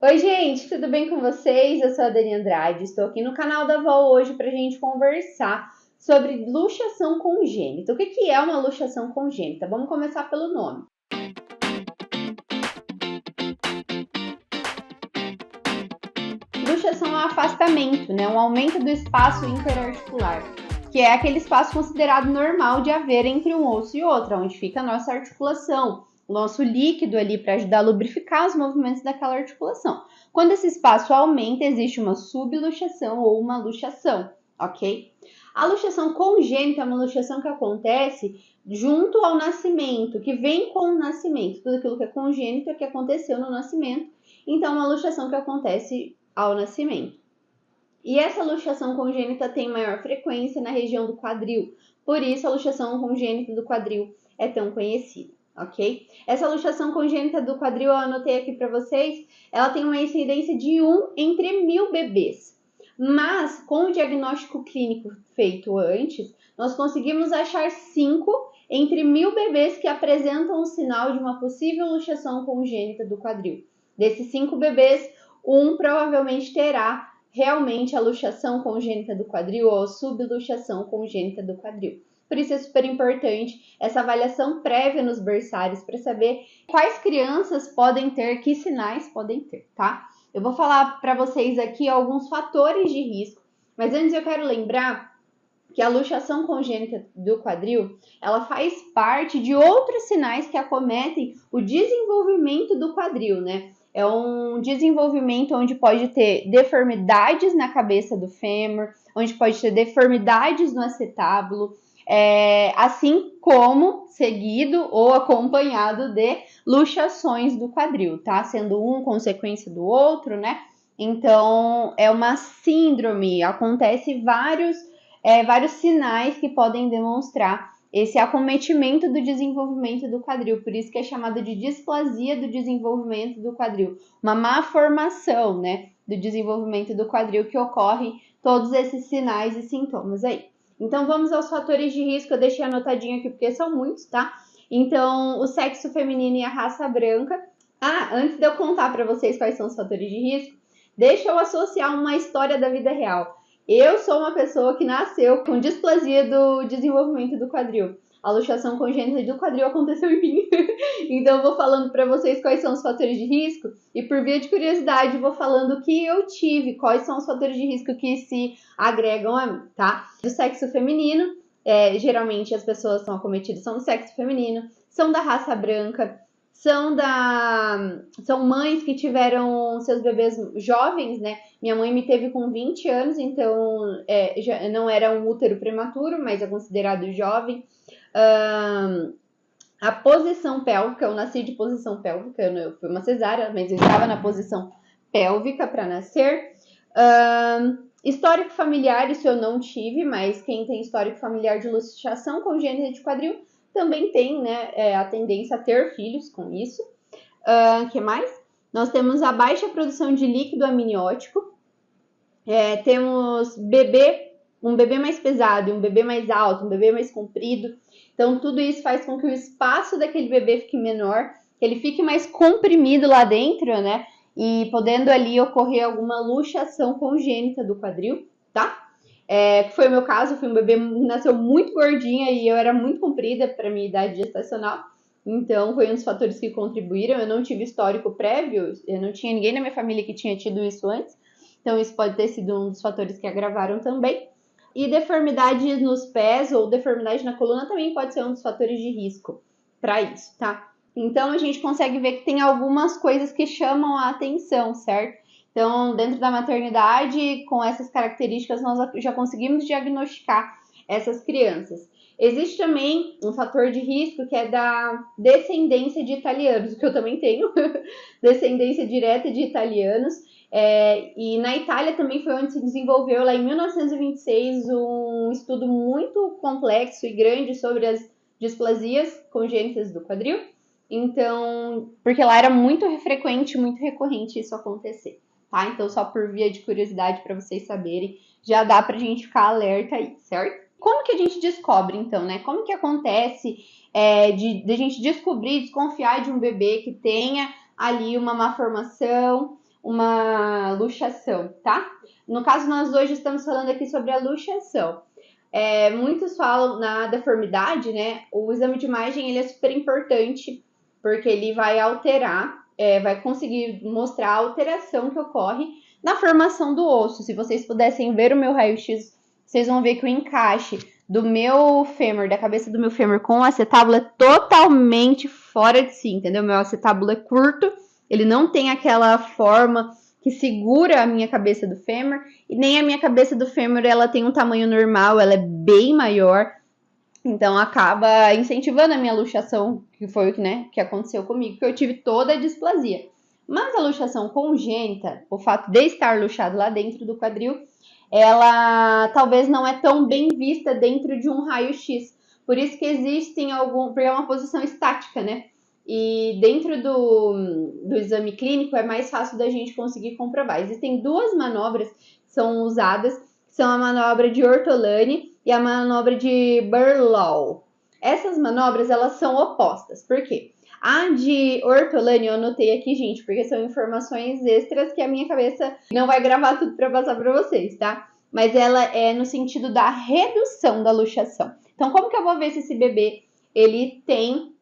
Oi, gente, tudo bem com vocês? Eu sou a Dani Andrade, estou aqui no canal da Vol hoje para a gente conversar sobre luxação congênita. O que é uma luxação congênita? Vamos começar pelo nome. Luxação é um afastamento, né? Um aumento do espaço interarticular, que é aquele espaço considerado normal de haver entre um osso e outro, onde fica a nossa articulação, o nosso líquido ali para ajudar a lubrificar os movimentos daquela articulação. Quando esse espaço aumenta, existe uma subluxação ou uma luxação, ok? A luxação congênita é uma luxação que acontece junto ao nascimento, que vem com o nascimento. Tudo aquilo que é congênito é que aconteceu no nascimento. Então, é uma luxação que acontece ao nascimento. E essa luxação congênita tem maior frequência na região do quadril, por isso a luxação congênita do quadril é tão conhecida, ok? Essa luxação congênita do quadril, eu anotei aqui para vocês, ela tem uma incidência de 1 entre 1000 bebês. Mas, com o diagnóstico clínico feito antes, nós conseguimos achar 5 entre 1000 bebês que apresentam o sinal de uma possível luxação congênita do quadril. Desses 5 bebês, um provavelmente terá realmente a luxação congênita do quadril ou a subluxação congênita do quadril. Por isso é super importante essa avaliação prévia nos berçários para saber quais crianças podem ter, que sinais podem ter, tá? Eu vou falar para vocês aqui alguns fatores de risco, mas antes eu quero lembrar que a luxação congênita do quadril, ela faz parte de outros sinais que acometem o desenvolvimento do quadril, né? É um desenvolvimento onde pode ter deformidades na cabeça do fêmur, onde pode ter deformidades no acetábulo, assim como seguido ou acompanhado de luxações do quadril, tá? Sendo um consequência do outro, né? Então, é uma síndrome, acontece vários sinais que podem demonstrar esse acometimento do desenvolvimento do quadril, por isso que é chamada de displasia do desenvolvimento do quadril, uma má formação, né, do desenvolvimento do quadril que ocorre todos esses sinais e sintomas aí. Então vamos aos fatores de risco, eu deixei anotadinho aqui porque são muitos, tá? Então o sexo feminino e a raça branca. Antes de eu contar para vocês quais são os fatores de risco, deixa eu associar uma história da vida real. Eu sou uma pessoa que nasceu com displasia do desenvolvimento do quadril. A luxação congênita do quadril aconteceu em mim. Então eu vou falando para vocês quais são os fatores de risco e por via de curiosidade vou falando o que eu tive, quais são os fatores de risco que se agregam a mim, tá? Do sexo feminino, geralmente as pessoas são acometidas são do sexo feminino, são da raça branca, são mães que tiveram seus bebês jovens, né? Minha mãe me teve com 20 anos, então já não era um útero prematuro, mas é considerado jovem. A posição pélvica, eu nasci de posição pélvica, eu fui uma cesárea, mas eu estava na posição pélvica para nascer. Histórico familiar, isso eu não tive, mas quem tem histórico familiar de luxação congênita de quadril também tem, né, a tendência a ter filhos com isso. Que mais? Nós temos a baixa produção de líquido amniótico, temos um bebê mais pesado, um bebê mais alto, um bebê mais comprido. Então, tudo isso faz com que o espaço daquele bebê fique menor, que ele fique mais comprimido lá dentro, né? E podendo ali ocorrer alguma luxação congênita do quadril, tá? Foi o meu caso, fui um bebê que nasceu muito gordinha e eu era muito comprida para minha idade gestacional. Então, foi um dos fatores que contribuíram. Eu não tive histórico prévio, eu não tinha ninguém na minha família que tinha tido isso antes. Então, isso pode ter sido um dos fatores que agravaram também. E deformidade nos pés ou deformidade na coluna também pode ser um dos fatores de risco para isso, tá? Então, a gente consegue ver que tem algumas coisas que chamam a atenção, certo? Então, dentro da maternidade, com essas características, nós já conseguimos diagnosticar essas crianças. Existe também um fator de risco que é da descendência de italianos, que eu também tenho, descendência direta de italianos. E na Itália também foi onde se desenvolveu, lá em 1926, um estudo muito complexo e grande sobre as displasias congênitas do quadril. Então, porque lá era muito frequente, muito recorrente isso acontecer, tá? Então, só por via de curiosidade para vocês saberem, já dá pra gente ficar alerta aí, certo? Como que a gente descobre, então, né? Como que acontece de a gente descobrir, desconfiar de um bebê que tenha ali uma má formação uma luxação, tá? No caso, nós hoje estamos falando aqui sobre a luxação. Muitos falam na deformidade, né? O exame de imagem ele é super importante porque ele vai alterar, vai conseguir mostrar a alteração que ocorre na formação do osso. Se vocês pudessem ver o meu raio-x, vocês vão ver que o encaixe do meu fêmur, da cabeça do meu fêmur com o acetábulo é totalmente fora de si, entendeu? Meu acetábulo é curto, ele não tem aquela forma que segura a minha cabeça do fêmur, e nem a minha cabeça do fêmur ela tem um tamanho normal, ela é bem maior, então acaba incentivando a minha luxação, que foi, né, que aconteceu comigo, que eu tive toda a displasia. Mas a luxação congênita, o fato de estar luxado lá dentro do quadril, ela talvez não é tão bem vista dentro de um raio-x. Por isso que existem porque é uma posição estática, né? E dentro do exame clínico é mais fácil da gente conseguir comprovar. Existem duas manobras que são usadas, que são a manobra de Ortolani e a manobra de Berlow. Essas manobras, elas são opostas. Por quê? A de Ortolani eu anotei aqui, gente, porque são informações extras que a minha cabeça não vai gravar tudo para passar para vocês, tá? Mas ela é no sentido da redução da luxação. Então, como que eu vou ver se esse bebê ele tem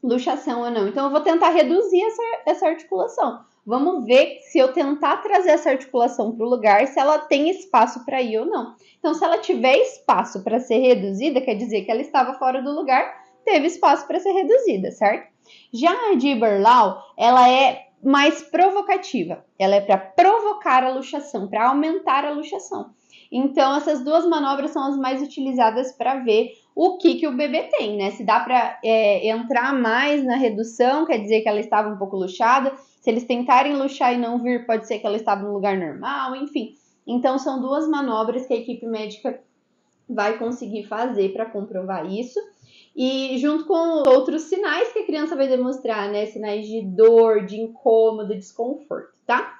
luxação ou não? Então, eu vou tentar reduzir essa articulação. Vamos ver se eu tentar trazer essa articulação para o lugar, se ela tem espaço para ir ou não. Então, se ela tiver espaço para ser reduzida, quer dizer que ela estava fora do lugar, teve espaço para ser reduzida, certo? Já a de Berlau, ela é mais provocativa. Ela é para provocar a luxação, para aumentar a luxação. Então, essas duas manobras são as mais utilizadas para ver o que o bebê tem, né? Se dá para entrar mais na redução, quer dizer que ela estava um pouco luxada. Se eles tentarem luxar e não vir, pode ser que ela estava no lugar normal, enfim. Então, são duas manobras que a equipe médica vai conseguir fazer para comprovar isso. E junto com outros sinais que a criança vai demonstrar, né? Sinais de dor, de incômodo, desconforto, tá?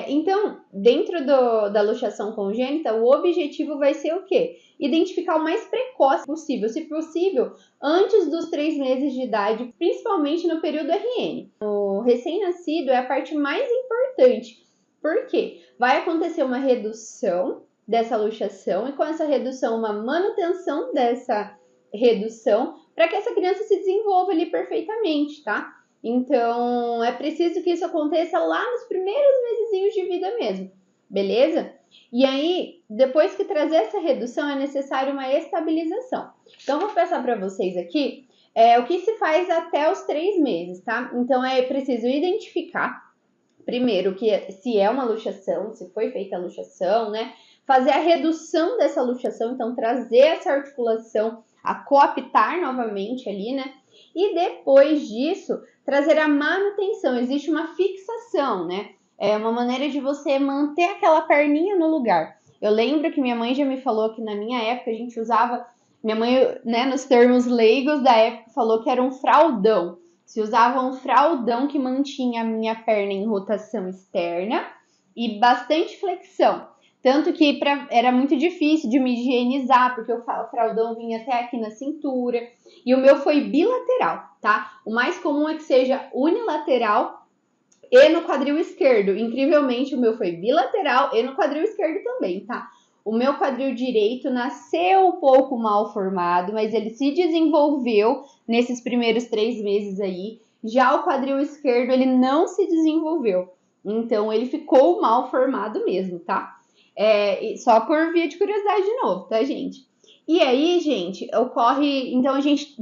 Então, dentro da luxação congênita, o objetivo vai ser o quê? Identificar o mais precoce possível, se possível, antes dos 3 meses de idade, principalmente no período RN. O recém-nascido é a parte mais importante, porque vai acontecer uma redução dessa luxação e com essa redução, uma manutenção dessa redução para que essa criança se desenvolva ali perfeitamente, tá? Então, é preciso que isso aconteça lá nos primeiros mesezinhos de vida mesmo, beleza? E aí, depois que trazer essa redução, é necessário uma estabilização. Então, vou passar para vocês aqui o que se faz até os 3 meses, tá? Então, é preciso identificar, primeiro, se é uma luxação, se foi feita a luxação, né? Fazer a redução dessa luxação, então, trazer essa articulação a coaptar novamente ali, né? E depois disso, trazer a manutenção. Existe uma fixação, né? É uma maneira de você manter aquela perninha no lugar. Eu lembro que minha mãe já me falou que na minha época a gente usava... Minha mãe, né, nos termos leigos da época, falou que era um fraldão. Se usava um fraldão que mantinha a minha perna em rotação externa e bastante flexão. Tanto que era muito difícil de me higienizar, porque o fraldão vinha até aqui na cintura. E o meu foi bilateral, tá? O mais comum é que seja unilateral e no quadril esquerdo. Incrivelmente, o meu foi bilateral e no quadril esquerdo também, tá? O meu quadril direito nasceu um pouco mal formado, mas ele se desenvolveu nesses primeiros 3 meses aí. Já o quadril esquerdo, ele não se desenvolveu. Então, ele ficou mal formado mesmo, tá? Só por via de curiosidade de novo, tá, gente? E aí, gente, ocorre... Então, a gente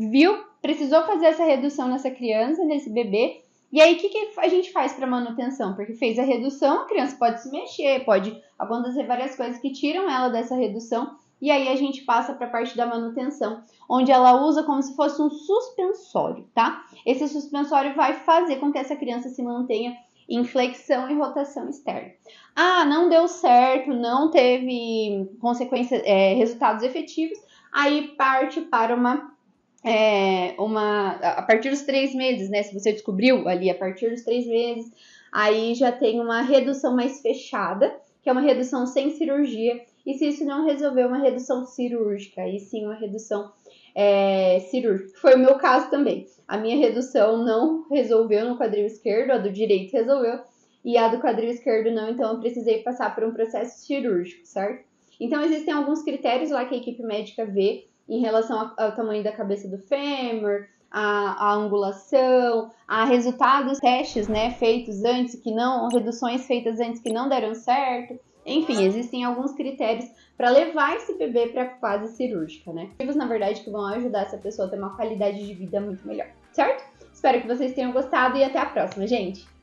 precisou fazer essa redução nessa criança, nesse bebê. E aí, o que a gente faz para manutenção? Porque fez a redução, a criança pode se mexer, pode acontecer várias coisas que tiram ela dessa redução. E aí, a gente passa para a parte da manutenção, onde ela usa como se fosse um suspensório, tá? Esse suspensório vai fazer com que essa criança se mantenha em flexão e rotação externa. Ah, não deu certo, não teve consequências, resultados efetivos, aí parte para a partir dos 3 meses, né? Se você descobriu ali a partir dos 3 meses, aí já tem uma redução mais fechada, que é uma redução sem cirurgia, e se isso não resolver uma redução cirúrgica, aí sim uma redução cirúrgica, que foi o meu caso também. A minha redução não resolveu no quadril esquerdo, a do direito resolveu, e a do quadril esquerdo não, então eu precisei passar por um processo cirúrgico, certo? Então existem alguns critérios lá que a equipe médica vê em relação ao tamanho da cabeça do fêmur, a angulação, a resultados, testes, né, feitos antes que não, reduções feitas antes que não deram certo. Enfim, existem alguns critérios para levar esse bebê para a fase cirúrgica, né? Na verdade, que vão ajudar essa pessoa a ter uma qualidade de vida muito melhor, certo? Espero que vocês tenham gostado e até a próxima, gente!